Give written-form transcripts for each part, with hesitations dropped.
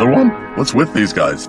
Another one? What's with these guys?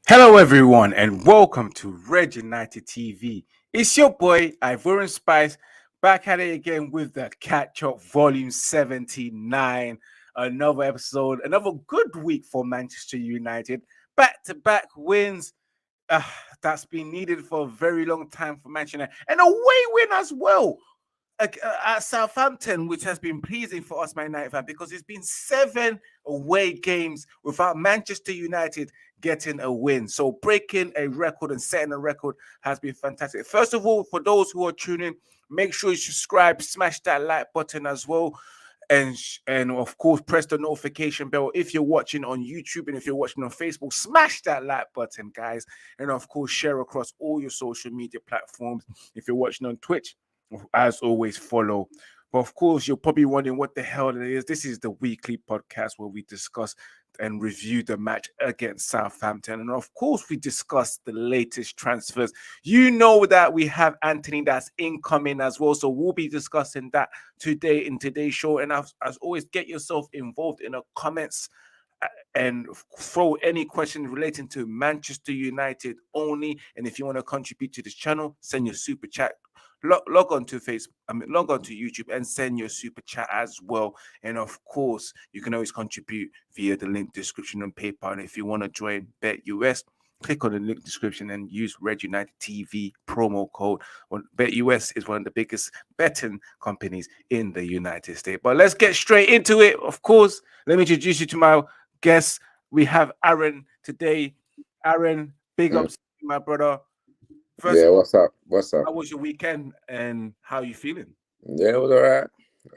Hello everyone and welcome to Red United TV. It's your boy Ivorian Spice back at it again with the Catch Up Volume 79. Another episode, another good week for Manchester United. Back-to-back wins. That's been needed for a very long time for Manchester United. And a away win as well at Southampton, which has been pleasing for us, Man United fan, because it's been 7 away games without Manchester United getting a win. So breaking a record and setting a record has been fantastic. First of all, for those who are tuning, make sure you subscribe, smash that like button as well. And of course, press the notification bell if you're watching on YouTube, and if you're watching on Facebook, smash that like button, guys. And of course, share across all your social media platforms. If you're watching on Twitch, as always, follow. But of course, you're probably wondering what the hell it is. This is the weekly podcast where we discuss and review the match against Southampton. And of course, we discuss the latest transfers. You know that we have Antony that's incoming as well. So we'll be discussing that today in today's show. And as always, get yourself involved in the comments and throw any questions relating to Manchester United only. And if you want to contribute to this channel, send your super chat. Log on to Facebook, log on to YouTube and send your super chat as well. And of course, you can always contribute via the link description on PayPal. And if you want to join BetUS, click on the link description and use Red United TV promo code. BetUS is one of the biggest betting companies in the United States. But let's get straight into it. Of course, let me introduce you to my guests. We have Aaron today. Aaron, big ups, my brother. First yeah, what's up? How was your weekend and how are you feeling? Yeah, it was all right.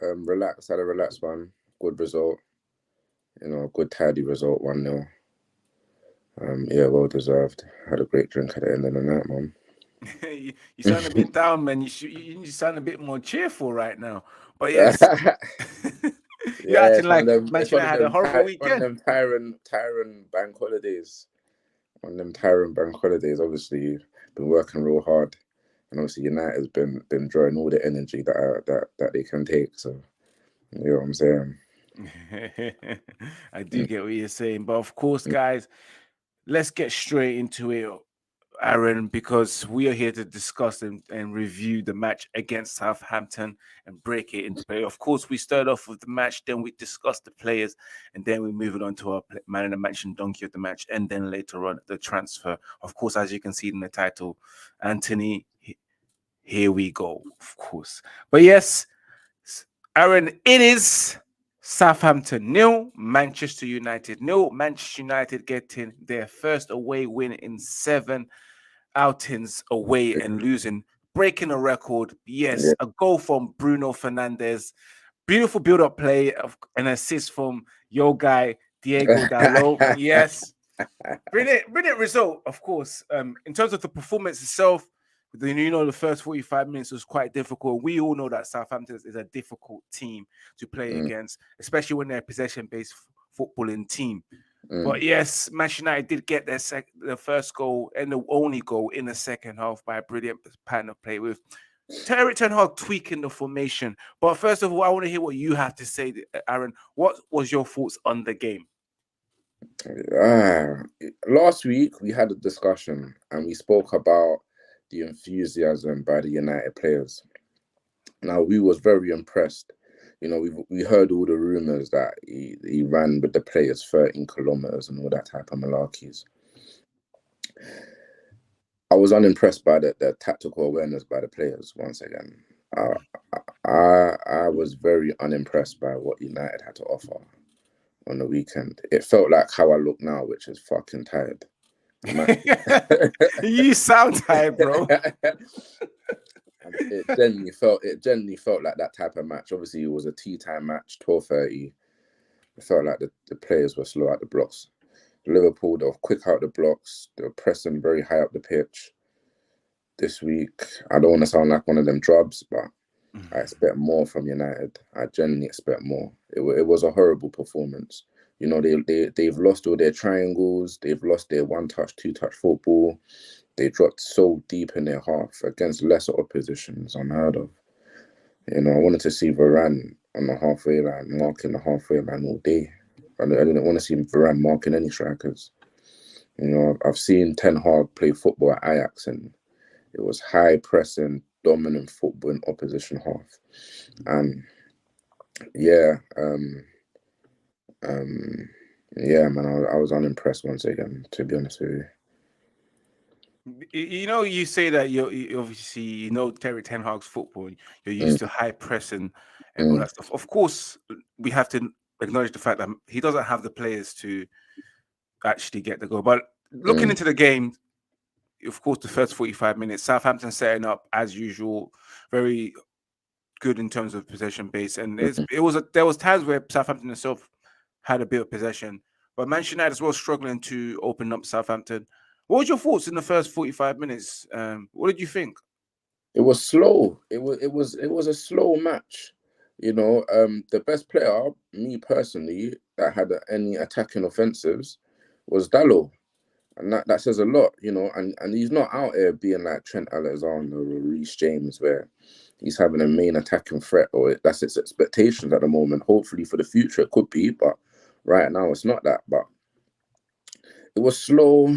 Relaxed, had a relaxed one. Good result. Good tidy result, 1-0. Yeah, well deserved. Had a great drink at the end of the night, man. you sound a bit down, man. You sound a bit more cheerful right now. But yes, you're acting like Manchester had a horrible weekend. One of them Tyrant bank holidays. Obviously, been working real hard, and obviously United's been drawing all the energy that they can take. So, you know what I'm saying? I do get what you're saying, but of course, guys, let's get straight into it, Aaron, because we are here to discuss and review the match against Southampton and break it into play. Of course, we start off with the match, then we discuss the players, and then we move it on to our man in the match and donkey of the match, and then later on the transfer. Of course, as you can see in the title, Antony, here we go, of course. But yes, Aaron, it is Southampton 0, Manchester United 0. Manchester United getting their first away win in 7 outings away and losing, breaking a record. Yes, a goal from Bruno Fernandes. Beautiful build-up play, an assist from your guy, Diego Dalot. Yes. Brilliant result, of course. In terms of the performance itself, the first 45 minutes was quite difficult. We all know that Southampton is a difficult team to play against, especially when they're a possession-based footballing team. But yes, Manchester United did get their first goal and the only goal in the second half by a brilliant pattern of play with Erik ten Hag tweaking the formation. But first of all, I want to hear what you have to say, Aaron. What was your thoughts on the game? Last week, we had a discussion and we spoke about the enthusiasm by the United players. Now, we was very impressed you know, we heard all the rumours that he ran with the players 13 kilometres and all that type of malarkeys. I was unimpressed by the tactical awareness by the players once again. I was very unimpressed by what United had to offer on the weekend. It felt like how I look now, which is fucking tired. You sound tired, bro. It genuinely felt like that type of match. Obviously, it was a tea time match, 12:30. It felt like the players were slow out the blocks. Liverpool, they were quick out the blocks. They were pressing very high up the pitch. This week, I don't want to sound like one of them drubs, but I expect more from United. I genuinely expect more. It was a horrible performance. You know, they've lost all their triangles. They've lost their one-touch, two-touch football. They dropped so deep in their half against lesser oppositions, unheard of. You know, I wanted to see Varane on the halfway line, marking the halfway line all day. I didn't want to see Varane marking any strikers. You know, I've seen Ten Hag play football at Ajax, and it was high pressing, dominant football in opposition half. And yeah, man, I was unimpressed once again, to be honest with you. You know, you say that you obviously, you know, Terry Ten Hag's football. You're used to high pressing and all that stuff. Of course, we have to acknowledge the fact that he doesn't have the players to actually get the goal. But looking into the game, of course, the first 45 minutes, Southampton setting up as usual, very good in terms of possession base, and there was times where Southampton itself had a bit of possession, but Manchester United as well struggling to open up Southampton. What was your thoughts in the first 45 minutes? What did you think? It was slow. It was a slow match. You know, the best player, me personally, that had any attacking offensives was Dalot. And that says a lot, you know, and he's not out here being like Trent Alexander or Reece James, where he's having a main attacking threat, or that's its expectations at the moment. Hopefully for the future it could be, but right now it's not that. But it was slow.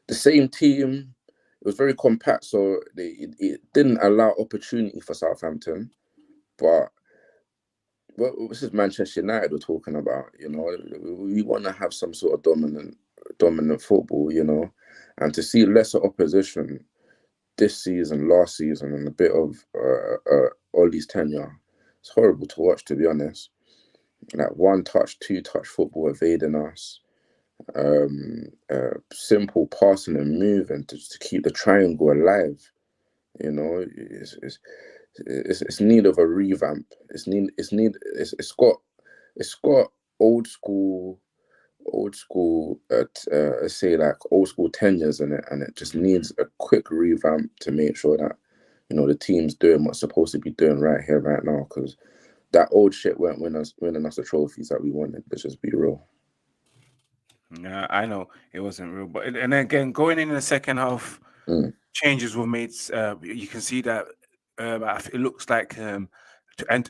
The same team, it was very compact, so it didn't allow opportunity for Southampton. But this is Manchester United we're talking about, you know. We want to have some sort of dominant football, you know, and to see lesser opposition this season, last season, and a bit of Ollie's tenure, it's horrible to watch, to be honest. Like one-touch, two-touch football evading us, simple passing and moving to keep the triangle alive. You know, it's need of a revamp. It's got old school say like old school tenures in it, and it just needs a quick revamp to make sure that, you know, the team's doing what's supposed to be doing right here, right now, because that old shit weren't winning us the trophies that we wanted. Let's just be real. Yeah, I know it wasn't real, but and again, going in the second half, changes were made. You can see that it looks like and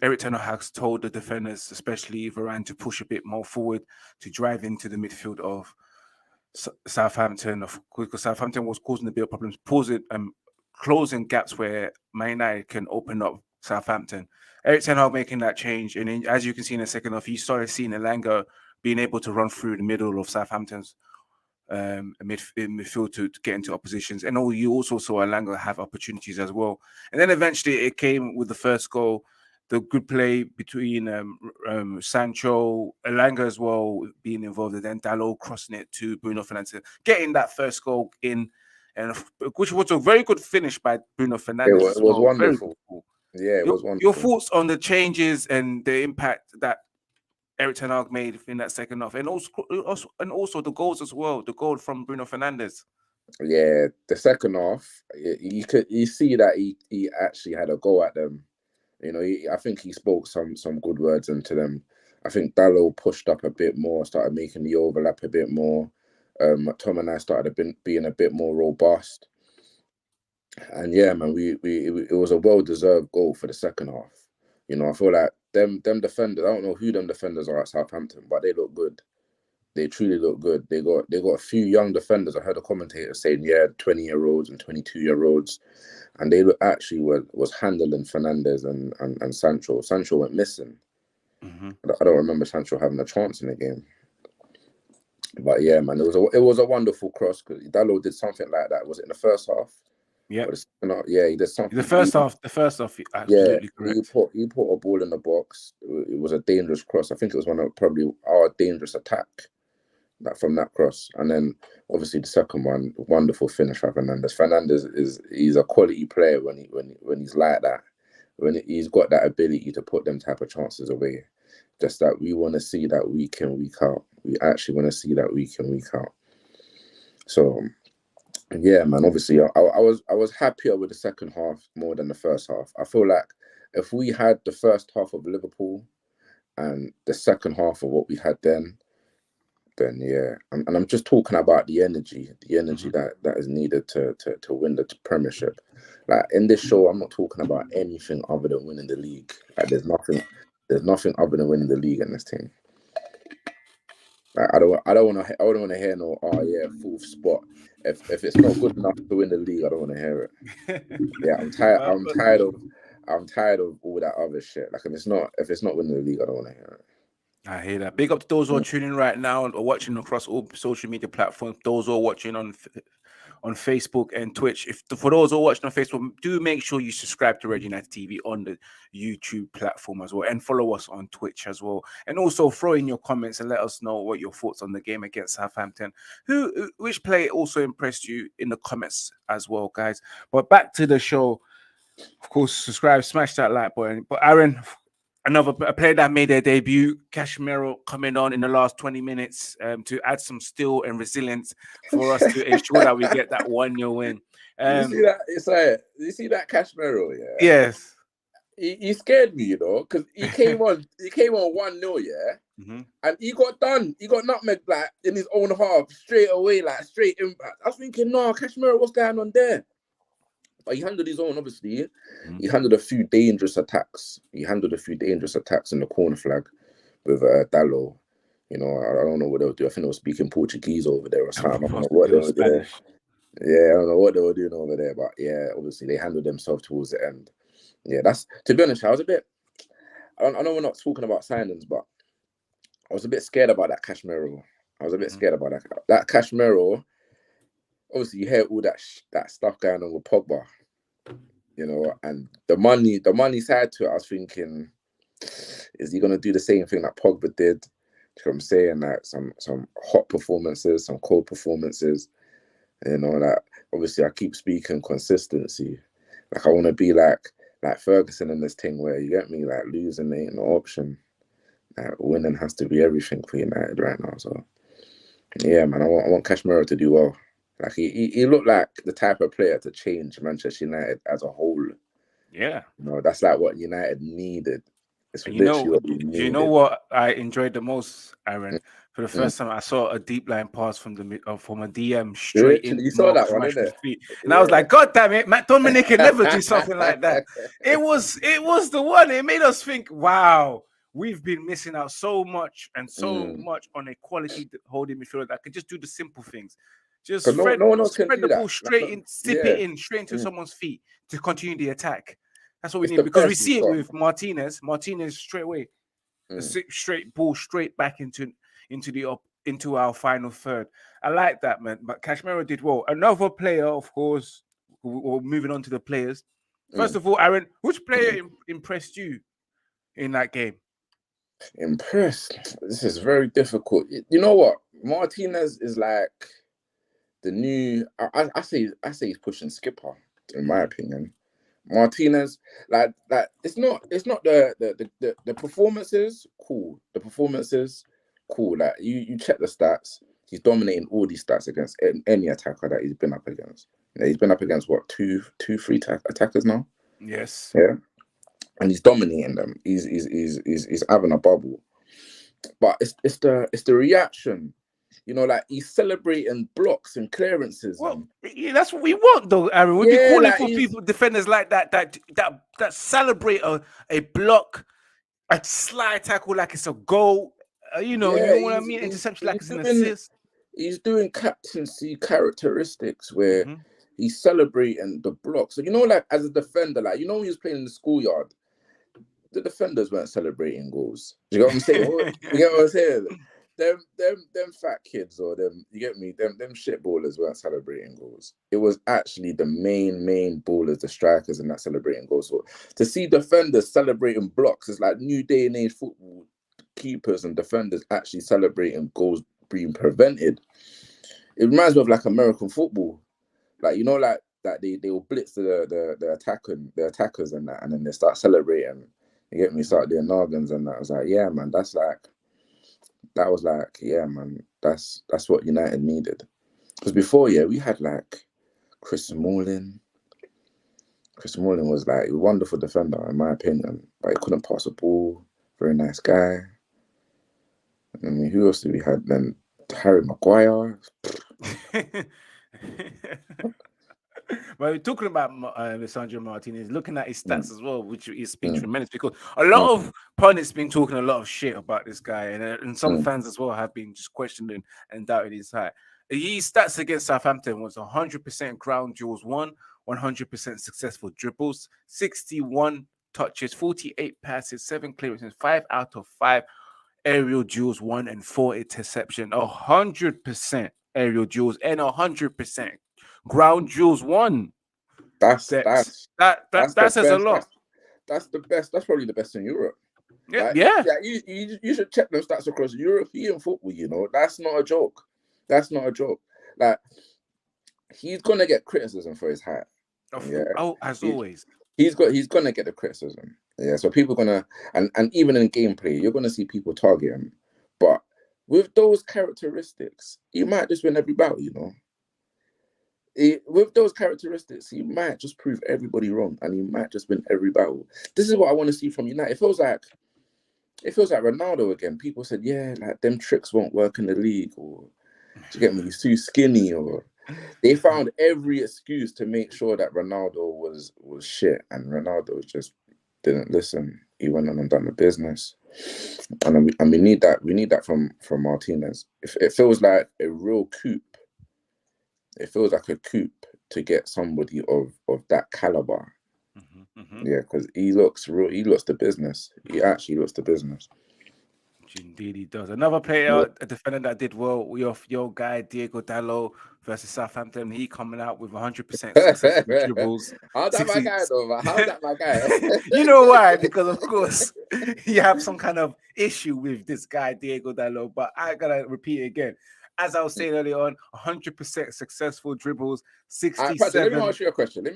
Eric Ten Hag has told the defenders, especially Varane, to push a bit more forward to drive into the midfield of Southampton. Of course, because Southampton was causing a bit of problems, closing gaps where Man United can open up Southampton. Eric Ten Hag making that change, and as you can see in the second half, you started seeing Elanga being able to run through the middle of Southampton's midfield to get into oppositions, and you also saw Elanga have opportunities as well. And then eventually it came with the first goal, the good play between Sancho, Elanga as well being involved, and then Dalot crossing it to Bruno Fernandes, getting that first goal in, and which was a very good finish by Bruno Fernandes. It was wonderful. Cool. Yeah, it was wonderful. Your thoughts on the changes and the impact that Eric Ten Hag made in that second half, and also the goals as well. The goal from Bruno Fernandes. Yeah, the second half, you see that he actually had a go at them. You know, I think he spoke some good words into them. I think Dalot pushed up a bit more, started making the overlap a bit more. Tom and I started being a bit more robust. And yeah, man, it was a well-deserved goal for the second half. You know, I feel like them defenders, I don't know who them defenders are at Southampton, but they look good. They truly look good. They got a few young defenders. I heard a commentator saying, yeah, 20-year-olds and 22-year-olds, and they actually was handling Fernandes and Sancho. Sancho went missing. I don't remember Sancho having a chance in the game. But yeah, man, it was a wonderful cross because Dalot did something like that. Was it in the first half? Yeah. Yeah, he did something. The first half, absolutely correct. He put a ball in the box. It was a dangerous cross. I think it was one of probably our dangerous attack from that cross. And then obviously the second one, wonderful finish by Fernandes. Fernandes he's a quality player when he's like that. When he's got that ability to put them type of chances away. Just that we want to see that week in, week out. We actually want to see that week in, week out. So yeah, man. Obviously, I was happier with the second half more than the first half. I feel like if we had the first half of Liverpool and the second half of what we had then yeah. And I'm just talking about the energy that is needed to win the Premiership. Like in this show, I'm not talking about anything other than winning the league. Like there's nothing other than winning the league in this team. Like I don't want to hear no fourth spot. If it's not good enough to win the league, I don't want to hear it. Yeah, I'm tired of all that other shit. Like if it's not winning the league, I don't want to hear it. I hear that. Big up to those who are tuning right now or watching across all social media platforms. Those who are watching on Facebook and Twitch. For those who are watching on Facebook, do make sure you subscribe to Red United TV on the YouTube platform as well, and follow us on Twitch as well. And also throw in your comments and let us know what your thoughts on the game against Southampton. Which player also impressed you in the comments as well, guys. But back to the show. Of course, subscribe, smash that like button. But Aaron, a player that made their debut, Casemiro, coming on in the last 20 minutes to add some steel and resilience for us to ensure that we get that 1-0 win. You see that? It's like, you see that Casemiro, yeah? Yes. He scared me, because he came on 1-0, yeah? And he got done. He got nutmegged like in his own half straight away, like straight impact. I was thinking, no, Casemiro, what's going on there? But he handled his own, obviously. He handled a few dangerous attacks. He handled a few dangerous attacks in the corner flag with Dalot. You know, I don't know what they were doing. I think they were speaking Portuguese over there or something. I don't know what they were doing. Yeah, I don't know what they were doing over there. But yeah, obviously they handled themselves towards the end. Yeah, that's, to be honest, I was a bit, I know we're not talking about signings, but I was a bit scared about that Casemiro. I was a bit scared about that. That Casemiro, obviously you hear all that stuff going on with Pogba, you know, and the money side to it, I was thinking, is he going to do the same thing that Pogba did? You know what I'm saying? Like some hot performances, some cold performances, you know, that obviously I keep speaking consistency. Like I want to be like Ferguson in this thing where, you get me, like losing ain't no option. Like winning has to be everything for United right now. So yeah, man, I want Casemiro to do well. Like he looked like the type of player to change Manchester United as a whole. Yeah. You know, that's like what United needed. It's literally what we needed. Do you know what I enjoyed the most, Aaron? For the first time, I saw a deep line pass from a DM straight in. You saw that one, didn't it? Feet. And I was like, God damn it, Matt Dominic can never do something like that. It was the one. It made us think, wow, we've been missing out so much and so much on a quality holding midfielder that could just do the simple things. Just spread the ball straight in, zip it in straight into someone's feet to continue the attack. That's what we need, because we see it with Martinez. Martinez straight away, straight ball straight back into our final third. I like that, man. But Casemiro did well. Another player, of course. We're moving on to the players. First of all, Aaron, which player impressed you in that game? Impressed? This is very difficult. You know what? Martinez is like the new. I say he's pushing skipper, in my opinion. Martinez, like it's not the performances, cool. The performances, cool. Like you check the stats, he's dominating all these stats against any attacker that he's been up against. Yeah, he's been up against what, three attackers now? Yes. Yeah. And he's dominating them. He's having a bubble. But it's the reaction. You know, like he's celebrating blocks and clearances. Well, yeah, that's what we want, though, Aaron. We'd be calling for people, defenders like that celebrate a block, a slide tackle like it's a goal, you know Yeah, what I mean. Interception like it's an doing assist. he's doing captaincy characteristics where Mm-hmm. he's celebrating the block. So like as a defender, like when he was playing in the schoolyard, the defenders weren't celebrating goals. You get what I'm saying? You get what I'm saying? Them fat kids or them, you get me? Them shit ballers weren't celebrating goals. It was actually the main ballers, the strikers, and that celebrating goals. So to see defenders celebrating blocks, it's like new day and age football. Keepers and defenders actually celebrating goals being prevented. It reminds me of like American football, like like that they will blitz the attackers and that, and then they start celebrating. You get me? Start doing noggins and that. I was like, yeah, man, yeah, man, that's what United needed. Because before, yeah, we had like Chris Smalling. Chris Smalling was like a wonderful defender, in my opinion, but he couldn't pass a ball. Very nice guy. I mean, who else did we have then? Harry Maguire. But we're talking about Lisandro Martinez, looking at his stats as well, which is been tremendous, because a lot of pundits been talking a lot of shit about this guy, and some fans as well have been just questioning and doubting his height. His stats against Southampton was 100% ground duels won, 100% successful dribbles, 61 touches, 48 passes, 7 clearances, 5 out of 5 aerial duels won, and 4 interception. 100% aerial duels and 100% ground duels won. That says a lot. That's the best. That's probably the best in Europe. Yeah, like, yeah. You should check them stats across European football. That's not a joke. That's not a joke. Like, he's gonna get criticism for his height. As always. He's gonna get the criticism. Yeah, so people gonna and even in gameplay, you're gonna see people target him. But with those characteristics, he might just win every battle. With those characteristics, he might just prove everybody wrong, and he might just win every battle. This is what I want to see from United. It feels like Ronaldo again. People said, yeah, like them tricks won't work in the league, or do you get me? He's too skinny, or they found every excuse to make sure that Ronaldo was shit, and Ronaldo just didn't listen. He went on and done the business, and we need that. We need that from Martinez. It feels like a real coup. It feels like a coup to get somebody of that caliber. Yeah, because he looks the business. He actually looks the business. Indeed, he does. Another player, a defender that did well, your guy Diego Dalot versus Southampton. He coming out with 100% successful dribbles. How's that my guy, though? How's that my guy? You know why? Because of course you have some kind of issue with this guy Diego Dalot. But I gotta repeat it again. As I was saying earlier on, 100% successful dribbles, 67. Patrick, let me ask you a question. Let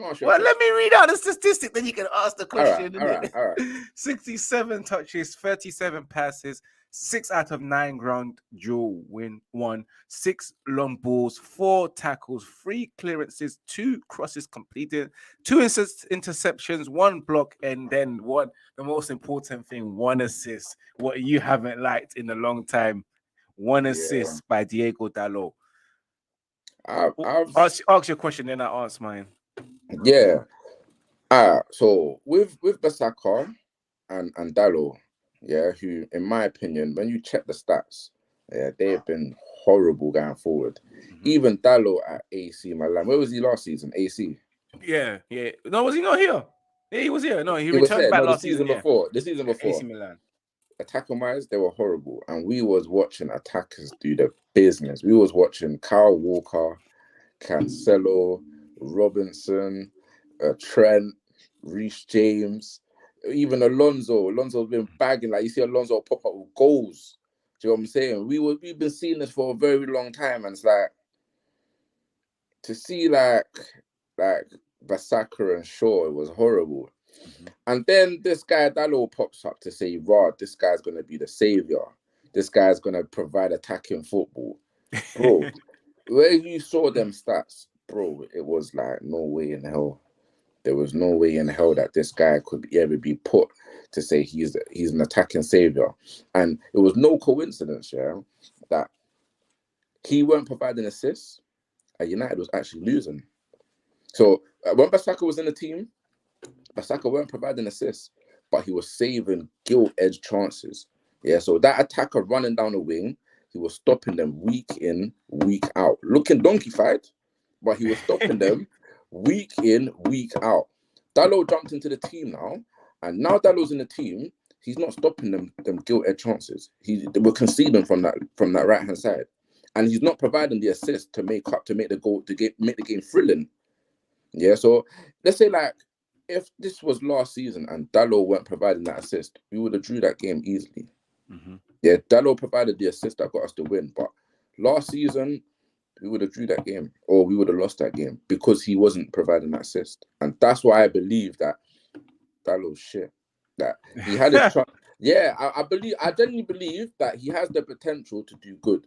me read out the statistic, then you can ask the question. All right. 67 touches, 37 passes, 6 out of 9 ground duel won, 6 long balls, 4 tackles, 3 clearances, 2 crosses completed, 2 interceptions, 1 block, and then the most important thing, 1 assist. What you haven't liked in a long time. 1 assist by Diego Dalot. Ask your question, then I answer mine. Yeah. So with Basaka and Dalot, yeah, who, in my opinion, when you check the stats, yeah, they've been horrible going forward. Even Dalot at AC Milan. Where was he last season? AC. Yeah. No, was he not here? Yeah, he was here. No, he returned back last season. The season before. AC Milan. Attacking wise, they were horrible, and we was watching attackers do the business. We was watching Kyle Walker, Cancelo, Robinson, Trent, Reece James, even Alonso. Alonso's been bagging, like you see Alonso pop up with goals. Do you know what I'm saying? We've been seeing this for a very long time, and it's like to see like Basaka and Shaw, it was horrible. And then this guy Dalot pops up to say, Rod, this guy's gonna be the savior. This guy's gonna provide attacking football. Bro, where you saw them stats, bro, it was like no way in hell. There was no way in hell that this guy could ever be put to say he's an attacking savior. And it was no coincidence, yeah, that he weren't providing assists and United was actually losing. So when Basaka was in the team, Basaka weren't providing assists, but he was saving gilt-edged chances. Yeah, so that attacker running down the wing, he was stopping them week in, week out. Looking donkey-fied, but he was stopping them week in, week out. Dalot jumped into the team now, and now Dalot's in the team, he's not stopping them gilt-edged chances. They were conceding from that right-hand side. And he's not providing the assist to make the goal, make the game thrilling. Yeah, so let's say like if this was last season and Dalot weren't providing that assist, we would have drew that game easily. Mm-hmm. Yeah, Dalot provided the assist that got us the win, but last season we would have drew that game or we would have lost that game because he wasn't providing that assist, and that's why I believe that Dalot's shit. That he had a chance. Yeah, I genuinely believe that he has the potential to do good.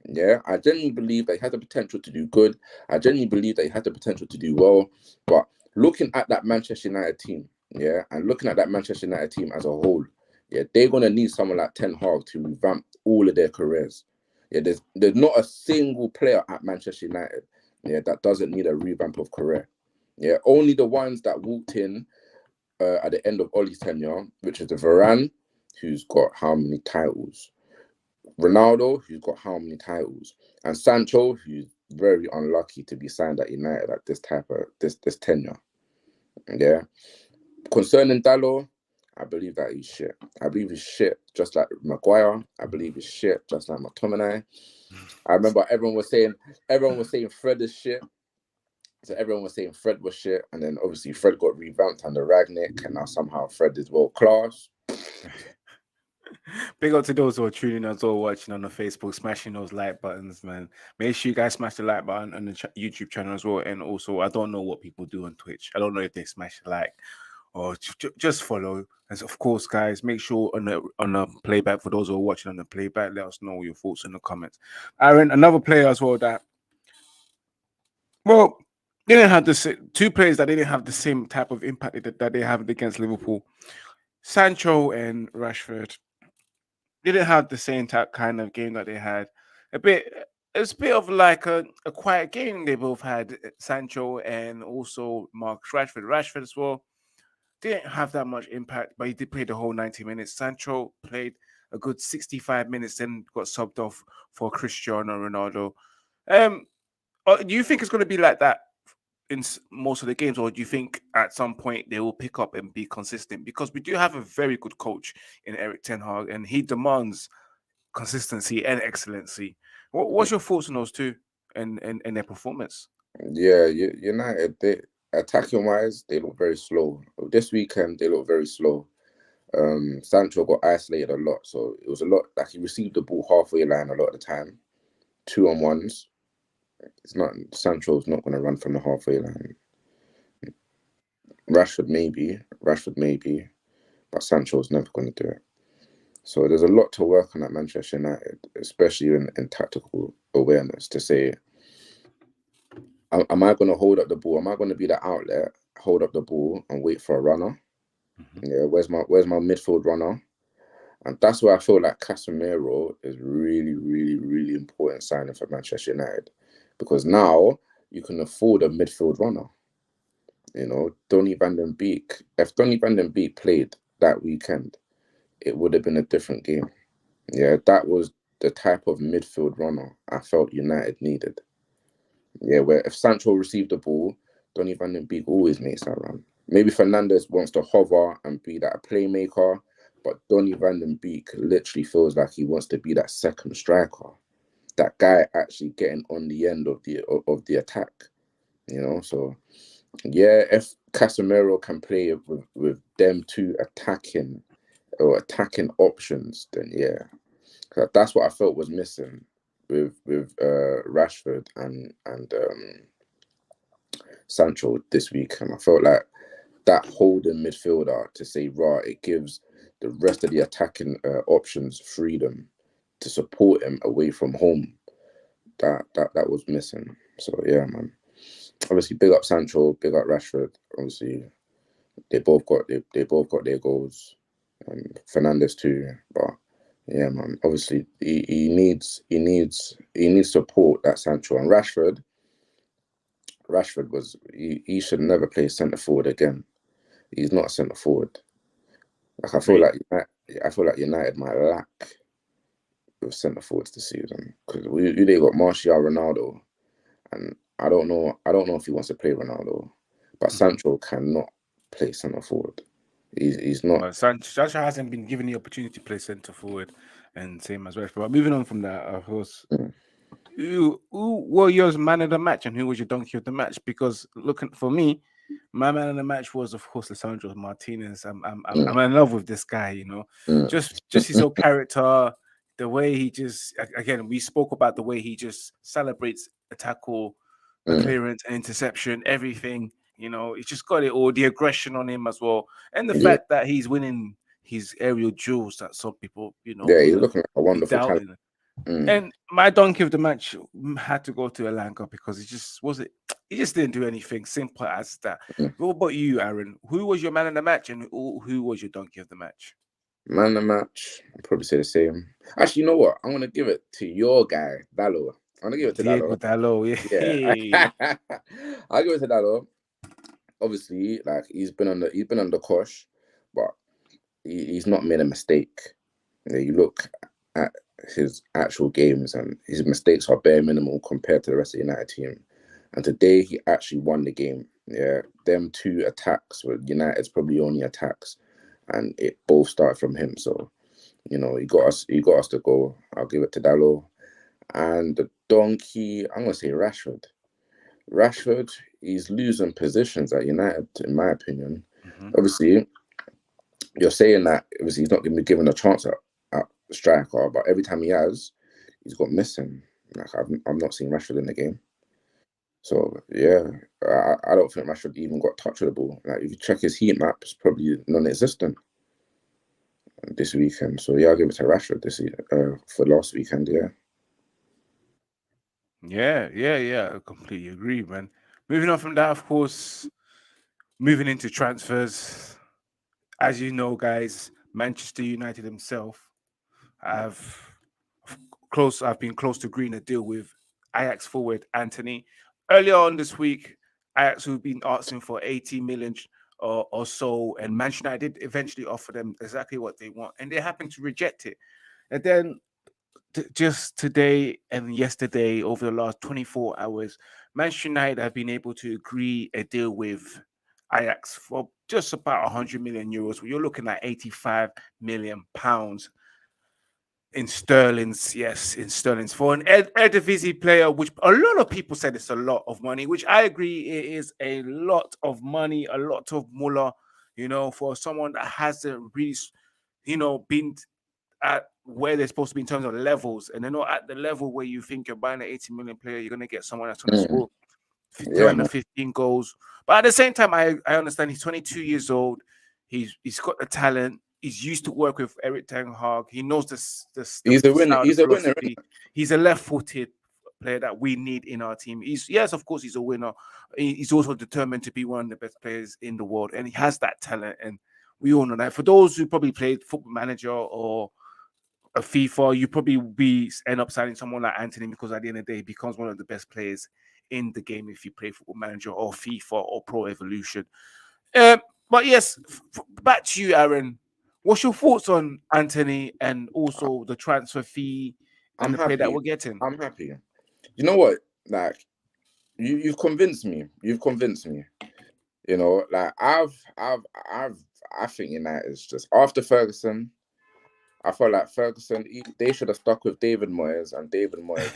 Yeah, I genuinely believe that he has the potential to do good. I genuinely believe that he has the potential to do well. But looking at that Manchester United team, yeah, and looking at that Manchester United team as a whole, yeah, they're gonna need someone like Ten Hag to revamp all of their careers. Yeah, there's not a single player at Manchester United, yeah, that doesn't need a revamp of career. Yeah, only the ones that walked in at the end of Ollie's tenure, which is the Varane, who's got how many titles? Ronaldo, who's got how many titles? And Sancho, who's very unlucky to be signed at United at this tenure. Yeah. Concerning Dalot, I believe that he's shit. I believe he's shit, just like Maguire. I believe he's shit, just like McTominay. I remember everyone was saying Fred is shit. So everyone was saying Fred was shit, and then obviously Fred got revamped under Ragnick, and now somehow Fred is world class. Big up to those who are tuning us or watching on the Facebook, smashing those like buttons, man. Make sure you guys smash the like button on the YouTube channel as well. And also, I don't know what people do on Twitch. I don't know if they smash the like or just follow. And of course, guys, make sure on the playback, for those who are watching on the playback, let us know your thoughts in the comments. Aaron, another player as well that, well, they didn't have two players that didn't have the same type of impact that they have against Liverpool. Sancho and Rashford didn't have the same type kind of game that they had. It's a bit of like a quiet game they both had, Sancho and also Marcus Rashford. Rashford as well didn't have that much impact, but he did play the whole 90 minutes. Sancho played a good 65 minutes, then got subbed off for Cristiano Ronaldo. Do you think it's going to be like that in most of the games, or do you think at some point they will pick up and be consistent? Because we do have a very good coach in Erik ten Hag, and he demands consistency and excellency. What's your thoughts on those two and their performance? Yeah, United, they attacking wise, they look very slow. This weekend, they look very slow. Sancho got isolated a lot, so it was a lot like he received the ball halfway line a lot of the time, 2-on-1s. Sancho's not going to run from the halfway line. Rashford maybe, but Sancho's never going to do it. So there's a lot to work on at Manchester United, especially in tactical awareness, to say, am I going to hold up the ball? Am I going to be the outlet, hold up the ball and wait for a runner? Mm-hmm. Yeah, where's my midfield runner? And that's where I feel like Casemiro is really, really, really important signing for Manchester United, because now you can afford a midfield runner. You know, Donny van den Beek. If Donny van den Beek played that weekend, it would have been a different game. Yeah, that was the type of midfield runner I felt United needed. Yeah, where if Sancho received the ball, Donny van den Beek always makes that run. Maybe Fernandes wants to hover and be that playmaker, but Donny van den Beek literally feels like he wants to be that second striker, that guy actually getting on the end of the attack. You know, so yeah, if Casemiro can play with them two attacking options, then yeah, that's what I felt was missing with Rashford and Sancho this week. And I felt like that holding midfielder to say, right, it gives the rest of the attacking options freedom to support him away from home. That was missing. So yeah, man. Obviously, big up Sancho, big up Rashford. Obviously, they both got their goals. Fernandes too, but yeah, man. Obviously, he needs support, that Sancho. And Rashford was he should never play centre forward again. He's not a centre forward. Like I feel like I feel like United might lack with centre forwards this season because they got Martial, Ronaldo, and I don't know if he wants to play Ronaldo, but Sancho cannot play centre forward. He's not. Well, Sancho hasn't been given the opportunity to play centre forward, and same as Rashford. But moving on from that, of course, who were your man of the match and who was your donkey of the match? Because looking for me, my man of the match was, of course, Lisandro Martinez. I'm in love with this guy. You know, just his whole character, the way he just again we spoke about the way he just celebrates a tackle, a clearance, an interception, everything. You know, he's just got it all, the aggression on him as well, and the fact that he's winning his aerial duels that some people, you know, he's looking like a wonderful talent. And my donkey of the match had to go to Elanga because he just didn't do anything. Simple as that. What about you, Aaron? Who was your man of the match and who was your donkey of the match? Man of the match, I'd probably say the same. Actually, you know what? I'm gonna give it to your guy, Dallo. I'm gonna give it to Diego Dallo. Yeah. I'll give it to Dallo. Obviously, like he's been on the cosh, but he's not made a mistake. You know, you look at his actual games and his mistakes are bare minimal compared to the rest of the United team. And today he actually won the game. Yeah, them 2 attacks were United's probably only attacks, and it both started from him. So, you know, he got us to go. I'll give it to Dallo. And the donkey, I'm gonna say Rashford. Rashford, he's losing positions at United, in my opinion. Obviously, you're saying that obviously he's not going to be given a chance at striker, but every time he has, he's got missing. Like I'm not seeing Rashford in the game. So yeah, I don't think Rashford even got touch of the ball. Like if you check his heat map, it's probably non-existent this weekend. So yeah, I'll give it to Rashford for last weekend. Yeah. I completely agree, man. Moving on from that, of course, moving into transfers. As you know, guys, Manchester United himself have been close to agreeing a deal with Ajax forward Antony. Earlier on this week, Ajax have been asking for 80 million or so, and Manchester United eventually offer them exactly what they want, and they happen to reject it. And then just today and yesterday, over the last 24 hours, Manchester United have been able to agree a deal with Ajax for just about 100 million euros. You're looking at 85 million pounds in sterlings. Yes, in sterlings for an Eredivisie player, which a lot of people said it's a lot of money, which I agree it is a lot of money, a lot of mullah, you know, for someone that hasn't really, you know, been at where they're supposed to be in terms of levels, and they're not at the level where you think you're buying an 80 million player, you're going to get someone that's going to score 10 or 15 goals. But at the same time, I understand he's 22 years old. He's got the talent. He's used to work with Eric Ten Hag. He knows He's a winner. He's a winner. He's a left-footed player that we need in our team. Yes, of course, he's a winner. He's also determined to be one of the best players in the world, and he has that talent. And we all know that. For those who probably played Football Manager or a FIFA, you probably end up signing someone like Antony because at the end of the day, he becomes one of the best players in the game if you play Football Manager or FIFA or Pro Evolution. But yes, back to you, Aaron. What's your thoughts on Antony and also the transfer fee and the pay that we're getting? I'm happy. You know what? Like, you've convinced me. You've convinced me. You know, like I think United is just after Ferguson. I felt like Ferguson, they should have stuck with David Moyes, and David Moyes.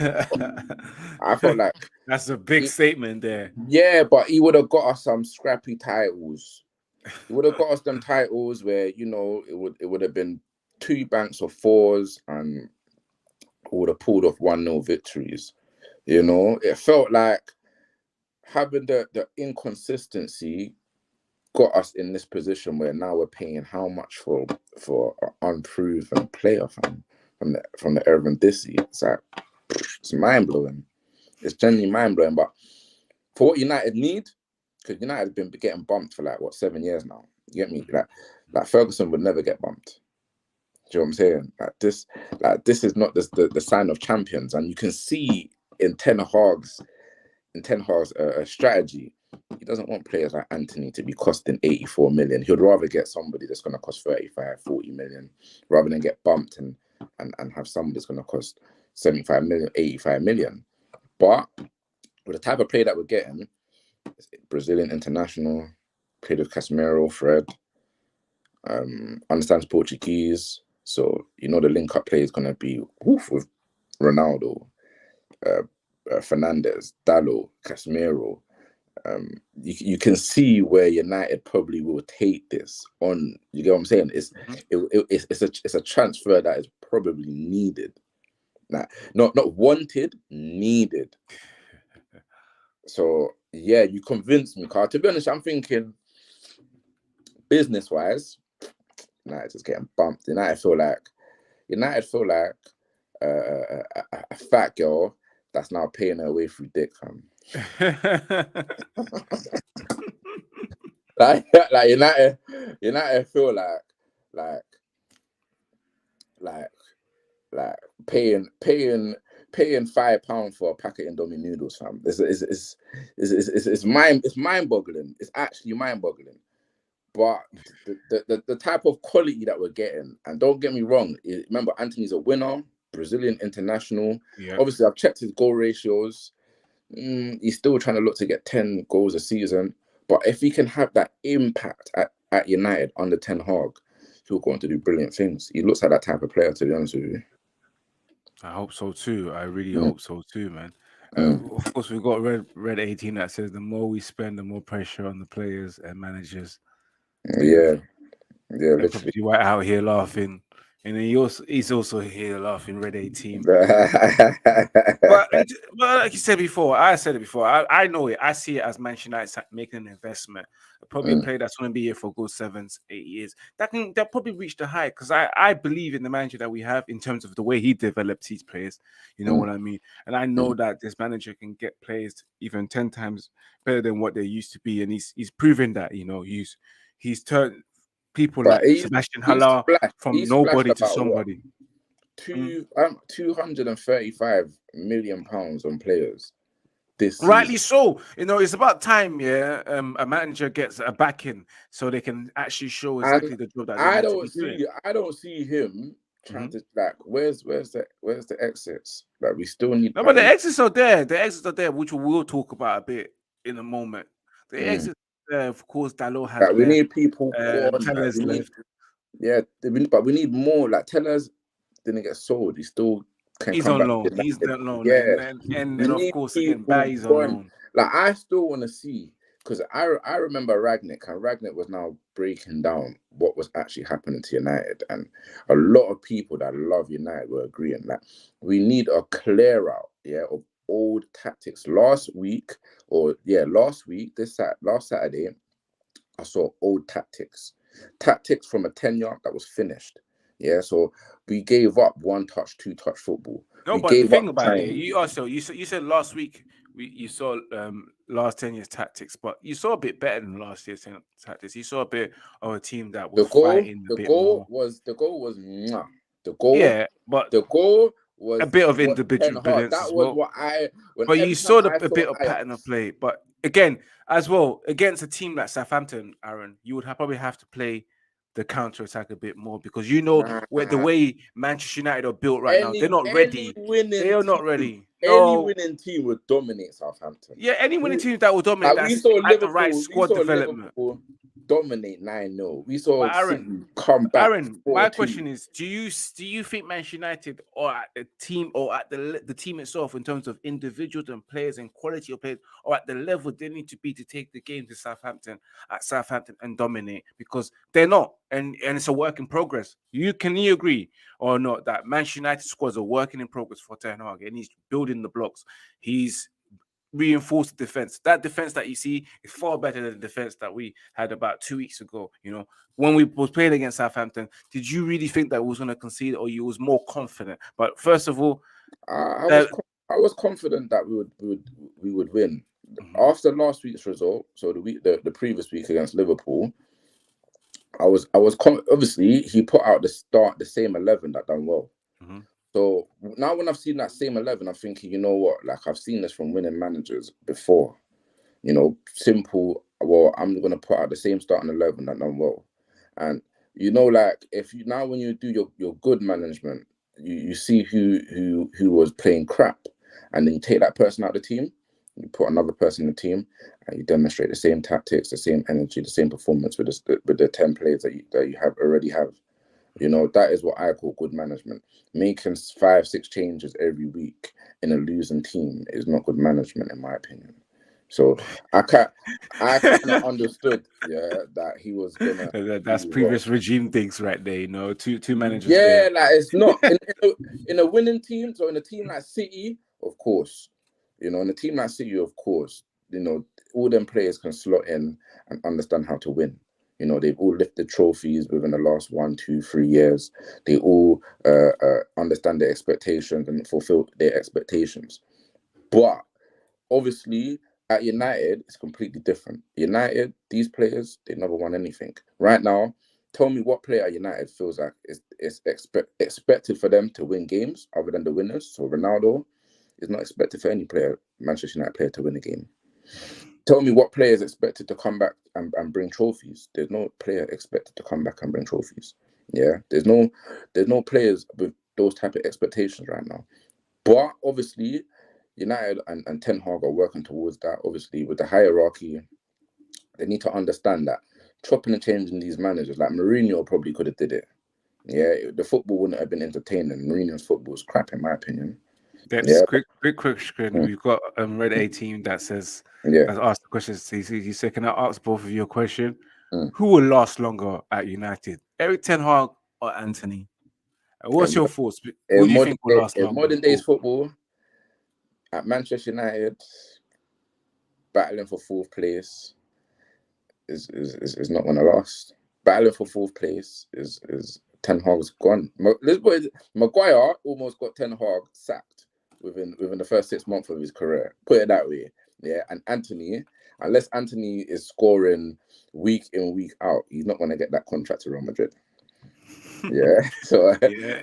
I felt like that's a big statement there. Yeah, but he would have got us some scrappy titles. He would have got us them titles where, you know, it would have been 2 banks of 4s and would have pulled off 1-0 victories. You know, it felt like having the inconsistency got us in this position where now we're paying how much for an unproven player from the Eredivisie. It's like, it's mind blowing. It's genuinely mind blowing. But for what United need, because United have been getting bumped for like 7 years now. You get me? Like Ferguson would never get bumped. Do you know what I'm saying? This is not the sign of champions, and you can see in Ten Hag's strategy. he doesn't want players like Antony to be costing 84 million. He'd rather get somebody that's going to cost 35, 40 million, rather than get bumped and have somebody that's going to cost 75 million, 85 million. But with the type of play that we're getting, Brazilian international, played with Casemiro, Fred, understands Portuguese, so you know the link-up play is going to be with Ronaldo, Fernandes, Dalot, Casemiro. You can see where United probably will take this on. You get what I'm saying? It's a transfer that is probably needed. Like, not wanted, needed. So yeah, you convinced me, Carl. To be honest, I'm thinking business-wise, United is getting bumped. United feel like a fat girl that's now paying her way through dick, fam. like United feel like paying £5 for a packet of Indomie noodles, fam. It's mind-boggling. It's actually mind-boggling. But the type of quality that we're getting, and don't get me wrong, remember Antony's a winner, Brazilian international. Yeah. Obviously, I've checked his goal ratios. He's still trying to look to get 10 goals a season. But if he can have that impact at United under Ten Hag, he'll go on to do brilliant things. He looks like that type of player, to be honest with you. I hope so too. I really hope so too, man. Of course, we've got Red 18 that says the more we spend, the more pressure on the players and managers. Yeah, literally. You right out here laughing, and then he's also here laughing. Red 18. But like you said before, I said it before. I know it. I see it as Manchester United making an investment. Probably a player that's going to be here for a good 7-8 years. They'll probably reach the height, because I believe in the manager that we have in terms of the way he develops his players. You know what I mean? And I know that this manager can get players even 10 times better than what they used to be, and he's proven that. You know, he's turned people like Sebastian Haller from nobody to somebody. What? 235 million pounds on players this season. Rightly so. You know, it's about time, a manager gets a backing so they can actually show exactly the job that I don't see him trying to, like, where's the exits? Like, we still need. No, but the exits are there. The exits are there, which we'll talk about a bit in a moment. The exits are there, of course. Dalot has like, we left. need people gone. Tellers left. But we need more. Like, Tellers didn't get sold. He still can He's come on back. loan. He's on loan. Yeah. And then, of course, again, Bailly's on loan. Like, I still want to see, because I remember Ragnick, and Ragnick was now breaking down what was actually happening to United, and a lot of people that love United were agreeing that we need a clear out, of old tactics. Last week, last Saturday, I saw old tactics from a tenure that was finished. Yeah, so we gave up 1-touch, 2-touch football. No, but the thing about it, you said last week you saw last 10 years tactics, but you saw a bit better than last year's tactics. You saw a bit of a team that was fighting a bit more. The goal was a bit of individual brilliance. That was what But you saw a bit of pattern of play. But again, as well, against a team like Southampton, Aaron, you would probably have to play the counter attack a bit more, because the way Manchester United are built right now, they're not ready. They are not ready. Any winning team would dominate Southampton. Yeah, any winning team that will dominate. Like, we saw Liverpool, the right squad development. Dominate 9-0. We saw Aaron come back. Aaron, my question is: Do you think Manchester United, or at the team, or at the team itself, in terms of individuals and players and quality of players, or at the level they need to be to take the game to Southampton and dominate? Because they're not, and it's a work in progress. Can you agree or not that Manchester United squad is a working in progress for Ten Hag, and he's building the blocks. He's reinforced the defense. That defense that you see is far better than the defense that we had about 2 weeks ago. You know, when we was playing against Southampton, did you really think that we was going to concede, or you was more confident? But first of all, I was confident that we would win. After last week's result, so the previous week against Liverpool, I was obviously he put out the same 11 that done well. So now when I've seen that same 11, I'm thinking, you know what? Like, I've seen this from winning managers before. You know, simple. Well, I'm gonna put out the same starting 11 that done well, and you know, like if you now when you do your good management, you see who was playing crap, and then you take that person out of the team, you put another person in the team, and you demonstrate the same tactics, the same energy, the same performance with the 10 players that you have already have. You know, that is what I call good management. Making 5-6 changes every week in a losing team is not good management, in my opinion. So I kind of understood, yeah, that he was gonna That's do well. previous regime things right there. You know, two managers Yeah, there. like it's not in a winning team. So in a team like City, of course, you know, in a team like City, of course, you know, all them players can slot in and understand how to win. You know, they've all lifted trophies within the last 1, 2, 3 years. They all understand their expectations and fulfill their expectations. But obviously, at United, it's completely different. United, these players, they never won anything. Right now, tell me what player at United feels like it's expected for them to win games other than the winners. So Ronaldo is not expected for any player, Manchester United player, to win a game. Tell me what player is expected to come back and bring trophies. There's no player expected to come back and bring trophies. Yeah, there's no players with those type of expectations right now. But obviously, United and Ten Hag are working towards that. Obviously, with the hierarchy, they need to understand that chopping and changing these managers, like Mourinho probably could have did it. Yeah, the football wouldn't have been entertaining. Mourinho's football was crap, in my opinion. That's Yeah, quick question. mm, We've got Red 18 that says yeah. has asked the question. He said, "Can I ask both of you a question? Mm. Who will last longer at United, Eric Ten Hag or Antony? What's In, your thoughts? Who do you think will last in longer?" modern days football, at Manchester United, battling for fourth place is not going to last. Battling for fourth place is Ten Hag's gone. Maguire almost got Ten Hag sacked within the first 6 months of his career. Put it that way. Yeah, and Antony, unless Antony is scoring week in week out, he's not going to get that contract to Real Madrid. Yeah, so Yeah,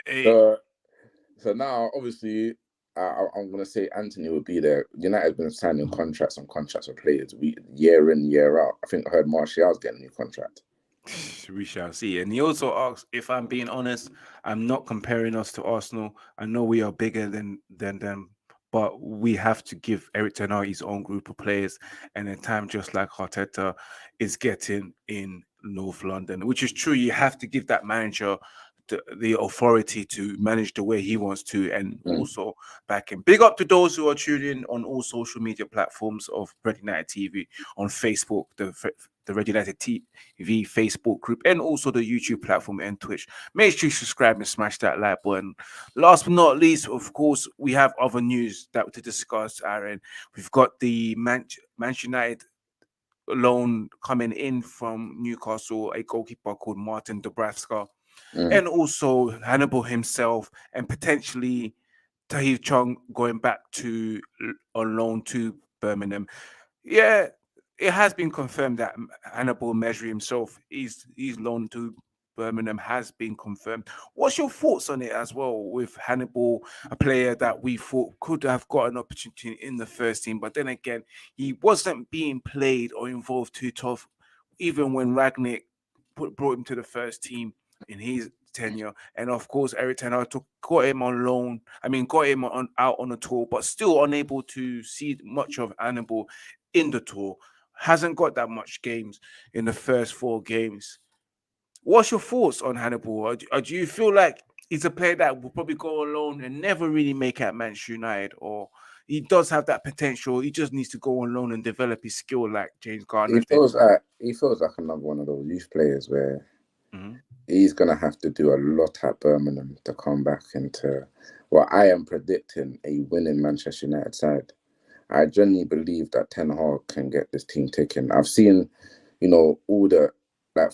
so now obviously I'm going to say Antony would be there. United's been signing contracts on contracts with players year in, year out. I think I heard Martial's getting a new contract. we shall see. And he also asked, if I'm being honest, I'm not comparing us to Arsenal. I know we are bigger than them, but we have to give Eric Ten Hag his own group of players. And in time, just like Arteta is getting in North London, which is true. You have to give that manager the authority to manage the way he wants to, and also back him. Big up to those who are tuning in on all social media platforms of Red United TV, on Facebook, the Red United TV Facebook group, and also the YouTube platform and Twitch. Make sure you subscribe and smash that like button. Last but not least, of course, we have other news that to discuss, Aaron. We've got the Manchester United loan coming in from Newcastle, a goalkeeper called Martin Dubravka, and also Hannibal himself, and potentially Tahith Chong going back to on loan to Birmingham. Yeah, it has been confirmed that Hannibal Mejri himself is loaned to Birmingham, has been confirmed. What's your thoughts on it as well, with Hannibal, a player that we thought could have got an opportunity in the first team, but then again, he wasn't being played or involved too tough, even when Ragnick brought him to the first team in his tenure. And of course, Eric Ten Hag got him on loan. I mean, got him out on a tour, but still unable to see much of Hannibal in the tour. Hasn't got that much games in the first 4 games. What's your thoughts on Hannibal? Or do you feel like he's a player that will probably go alone and never really make it at Manchester United, or he does have that potential? He just needs to go on loan and develop his skill like James Garner did. He feels like another one of those youth players where Mhm. he's gonna have to do a lot at Birmingham to come back into what I am predicting a winning Manchester United side. I genuinely believe that Ten Hag can get this team ticking. I've seen, you know, all the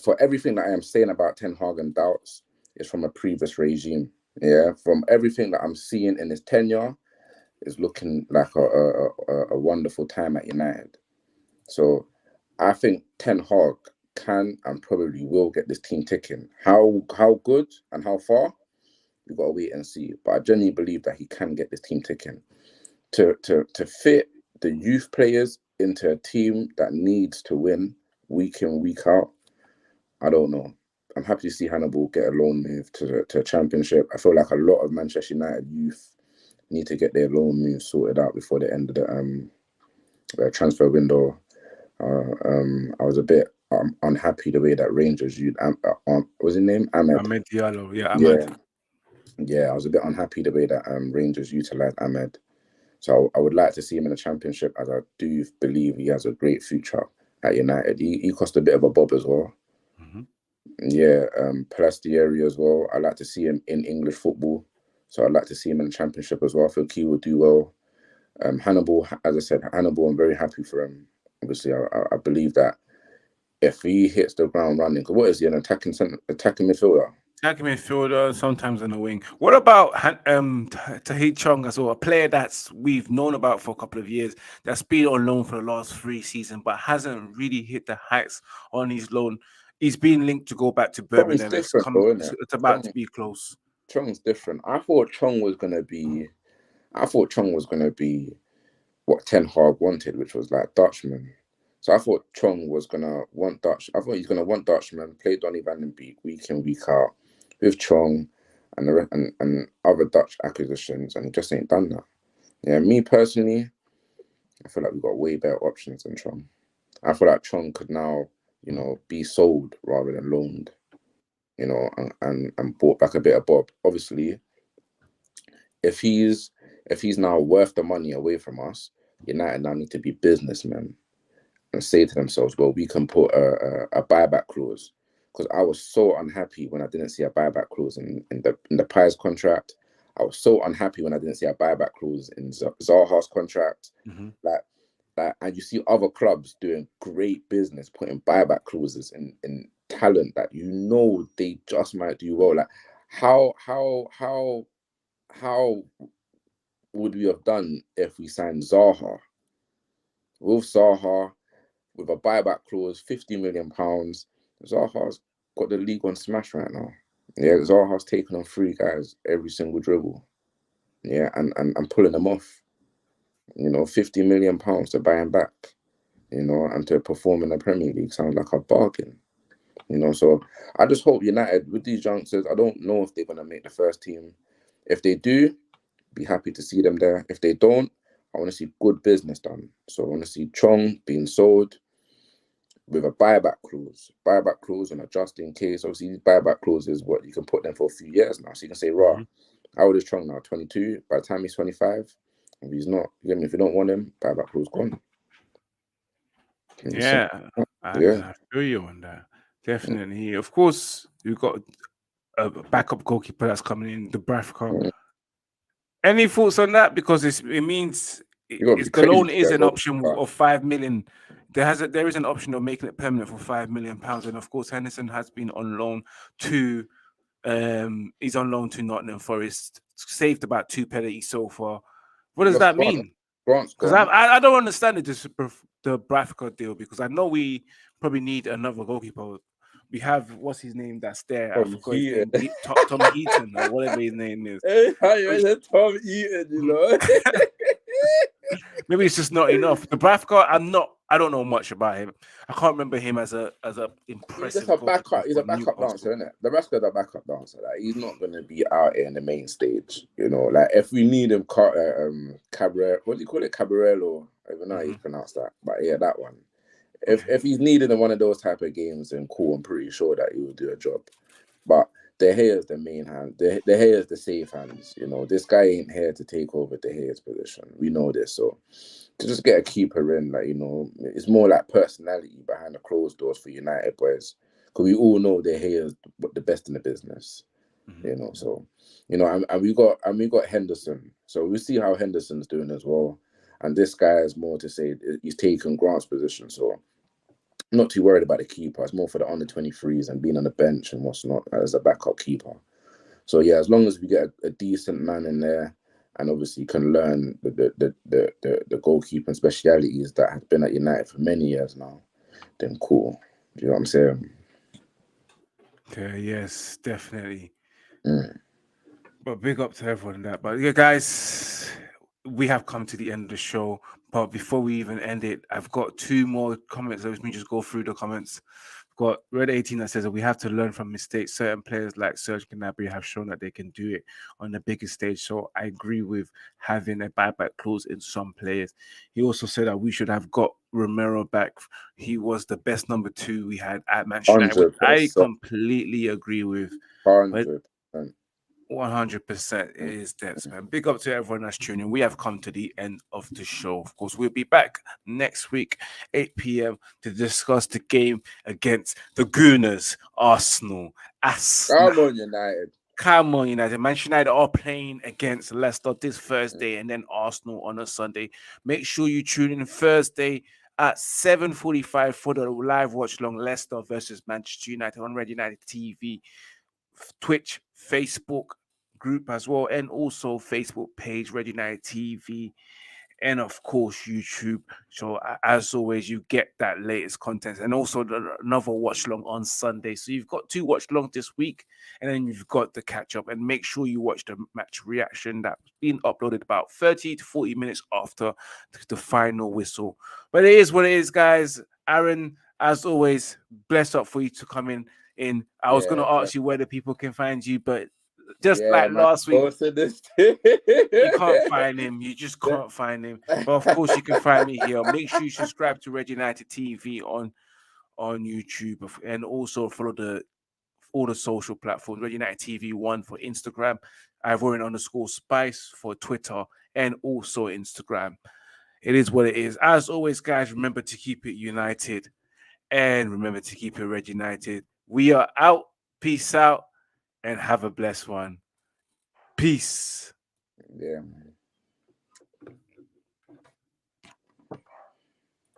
for everything that I am saying about Ten Hag and doubts is from a previous regime. Yeah, from everything that I'm seeing in his tenure, is looking like a wonderful time at United. So I think Ten Hag can and probably will get this team ticking. How good and how far, we've got to wait and see. But I genuinely believe that he can get this team ticking. To fit the youth players into a team that needs to win week in, week out, I don't know. I'm happy to see Hannibal get a loan move to a championship. I feel like a lot of Manchester United youth need to get their loan move sorted out before the end of the transfer window. I was a bit unhappy the way that Rangers used was his name Ahmed? Ahmed Diallo, yeah, Ahmed. Yeah, I was a bit unhappy the way that Rangers utilised Ahmed. So I would like to see him in the championship, as I do believe he has a great future at United. He cost a bit of a bob as well. Mm-hmm. Yeah, Palastieri as well. I like to see him in English football, so I'd like to see him in the championship as well. I think he will do well. Hannibal, as I said, Hannibal, I'm very happy for him. Obviously, I believe that if he hits the ground running, because what is he, an attacking midfielder? Attacking midfielder, sometimes on the wing. What about Tahith Chong as well, a player that's we've known about for a couple of years, that's been on loan for the last 3 seasons, but hasn't really hit the heights on his loan. He's been linked to go back to Birmingham. Chong's different, though, isn't it? It's about to be close. Chong's different. I thought Chong was gonna be what Ten Hag wanted, which was like Dutchman. So I thought Chong was gonna want Dutch. I thought he's gonna want Dutchman, play Donny van den Beek week in, week out with Chong and other Dutch acquisitions, and he just ain't done that. Yeah, me personally, I feel like we've got way better options than Chong. I feel like Chong could now, be sold rather than loaned, and bought back a bit of bob. Obviously, if he's now worth the money away from us, United now need to be businessmen and say to themselves, well, we can put a buyback clause. Because I was so unhappy when I didn't see a buyback clause in the Pies contract. I was so unhappy when I didn't see a buyback clause in Zaha's contract. Mm-hmm. And you see other clubs doing great business, putting buyback clauses in talent that they just might do well. Like how would we have done if we signed Zaha? With Zaha, with a buyback clause, £50 million, Zaha's got the league on smash right now. Yeah, Zaha's taking on 3 guys every single dribble. Yeah, and pulling them off. £50 million to buy him back. And to perform in the Premier League sounds like a bargain. So I just hope United, with these youngsters, I don't know if they're going to make the first team. If they do, be happy to see them there. If they don't, I want to see good business done. So I want to see Chong being sold with a buyback clause and a just in case. Obviously, these buyback clauses, what you can put them for a few years now. So you can say, Mm-hmm. how old is Chong now? 22. By the time he's 25, if he's not, if you don't want him, buyback clause gone. Yeah, I feel you on that. Definitely. Of course, we've got a backup goalkeeper that's coming in, the Dubravka. Any thoughts on that? Because it means the loan is an option of 5 million. There is an option of making it permanent for £5 million, and of course Henderson has been on loan to he's on loan to Nottingham Forest. Saved about 2 penalties so far. What does that mean? Because I don't understand the Bradford deal, because I know we probably need another goalkeeper. We have, what's his name that's there? I forgot his name. Tom Heaton or whatever his name is. Tom Heaton, Maybe it's just not enough. The Bradford, I don't know much about him. I can't remember him as a impressive. He's just a backup. He's a backup dancer, isn't it? The rest of the backup dancer. Like, he's not going to be out here in the main stage. Like if we need him, Cabaret. What do you call it? Cabarello. I don't know how you pronounce that, but yeah, that one. If he's needed in one of those type of games, then cool. I'm pretty sure that he will do a job. But De Gea is the main hand. De Gea is the safe hands. This guy ain't here to take over De Gea's position. We know this. So to just get a keeper in, it's more like personality behind the closed doors for United boys. Because we all know De Gea is the best in the business. Mm-hmm. So and we got Henderson. So we see how Henderson's doing as well. And this guy is more to say he's taken Grant's position. So I'm not too worried about the keeper. It's more for the under 23s and being on the bench and what's not as a backup keeper. So yeah, as long as we get a decent man in there and obviously can learn the goalkeeping specialities that have been at United for many years now, then cool. Do you know what I'm saying? Okay, yes, definitely. But big up to everyone in that. But yeah, guys, we have come to the end of the show. But before we even end it, I've got two more comments. Let me just go through the comments. I've got Red 18 that says that we have to learn from mistakes. Certain players like Serge Gnabry have shown that they can do it on the biggest stage. So I agree with having a buyback clause in some players. He also said that we should have got Romero back. He was the best number 2 we had at Manchester United, which I 100%. completely agree with. But 100%. 100% it is that, man. Big up to everyone that's tuning in. We have come to the end of the show. Of course, we'll be back next week, 8 p.m., to discuss the game against the Gooners, Arsenal. Come on, United. Come on, United. Manchester United are playing against Leicester this Thursday and then Arsenal on a Sunday. Make sure you tune in Thursday at 7:45 for the live watch long Leicester versus Manchester United on Red United TV, Twitch, Facebook group as well, and also Facebook page, Red United TV, and of course YouTube. So as always, you get that latest content, and also another watch long on Sunday. So you've got 2 watch long this week, and then you've got the catch up. And make sure you watch the match reaction that's been uploaded about 30 to 40 minutes after the final whistle. But it is what it is, guys. Aaron, as always, bless up for you to come in. I was going to ask you where the people can find you, but just like last week, you can't find him. You just can't find him. But of course, you can find me here. Make sure you subscribe to Red United TV on YouTube, and also follow all the social platforms. Red United TV 1 for Instagram, Ivorian_Spice for Twitter, and also Instagram. It is what it is. As always, guys, remember to keep it united, and remember to keep it Red United. We are out. Peace out, and have a blessed one. Peace. Yeah.